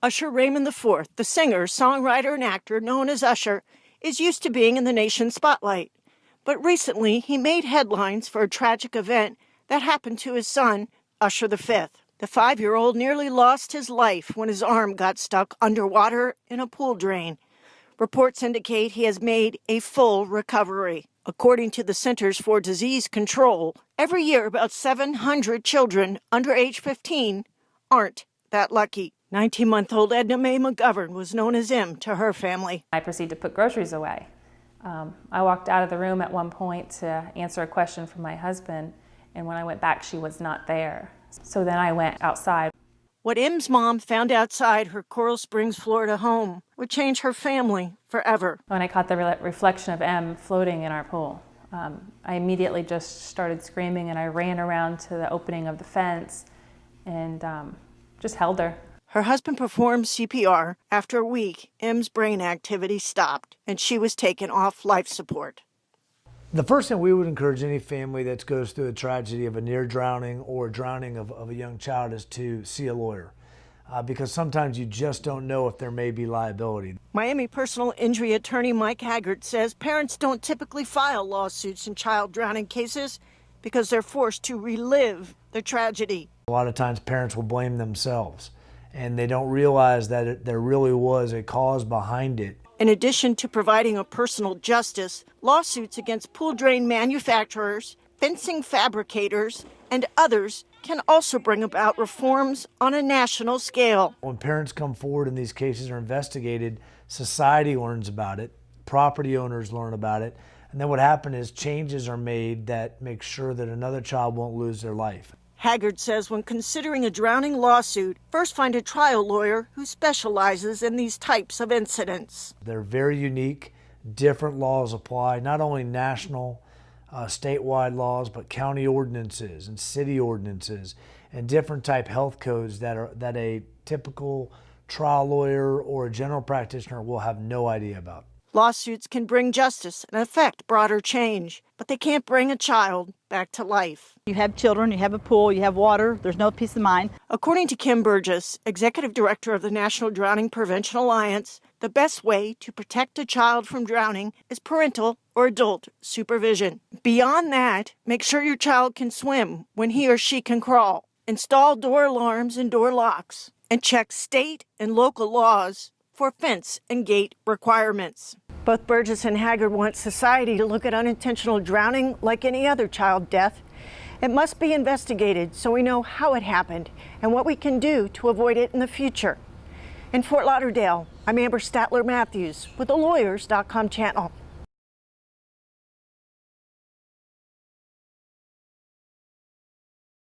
Usher Raymond IV, the singer, songwriter, and actor known as Usher, is used to being in the nation's spotlight. But recently, he made headlines for a tragic event that happened to his son, Usher V. The 5-year-old nearly lost his life when his arm got stuck underwater in a pool drain. Reports indicate he has made a full recovery. According to the Centers for Disease Control, every year about 700 children under age 15 aren't that lucky. 19-month-old Edna Mae McGovern was known as M to her family. I proceeded to put groceries away. I walked out of the room at one point to answer a question from my husband, and when I went back, she was not there. So then I went outside. What M's mom found outside her Coral Springs, Florida home would change her family forever. When I caught the reflection of M floating in our pool, I immediately just started screaming, and I ran around to the opening of the fence and just held her. Her husband performed CPR. After a week, M's brain activity stopped, and she was taken off life support. The first thing we would encourage any family that goes through a tragedy of a near drowning or drowning of a young child is to see a lawyer, because sometimes you just don't know if there may be liability. Miami personal injury attorney Mike Haggard says parents don't typically file lawsuits in child drowning cases because they're forced to relive the tragedy. A lot of times parents will blame themselves, and they don't realize that there really was a cause behind it. In addition to providing a personal justice, lawsuits against pool drain manufacturers, fencing fabricators, and others can also bring about reforms on a national scale. When parents come forward and these cases are investigated, society learns about it, property owners learn about it, and then what happens is changes are made that make sure that another child won't lose their life. Haggard says when considering a drowning lawsuit, first find a trial lawyer who specializes in these types of incidents. They're very unique. Different laws apply, not only national, statewide laws, but county ordinances and city ordinances and different type health codes that a typical trial lawyer or a general practitioner will have no idea about. Lawsuits can bring justice and affect broader change, but they can't bring a child back to life. You have children, you have a pool, you have water, there's no peace of mind. According to Kim Burgess, executive director of the National Drowning Prevention Alliance, the best way to protect a child from drowning is parental or adult supervision. Beyond that, make sure your child can swim when he or she can crawl. Install door alarms and door locks, and check state and local laws for fence and gate requirements. Both Burgess and Haggard want society to look at unintentional drowning like any other child death. It must be investigated so we know how it happened and what we can do to avoid it in the future. In Fort Lauderdale, I'm Amber Statler-Matthews with the Lawyers.com channel.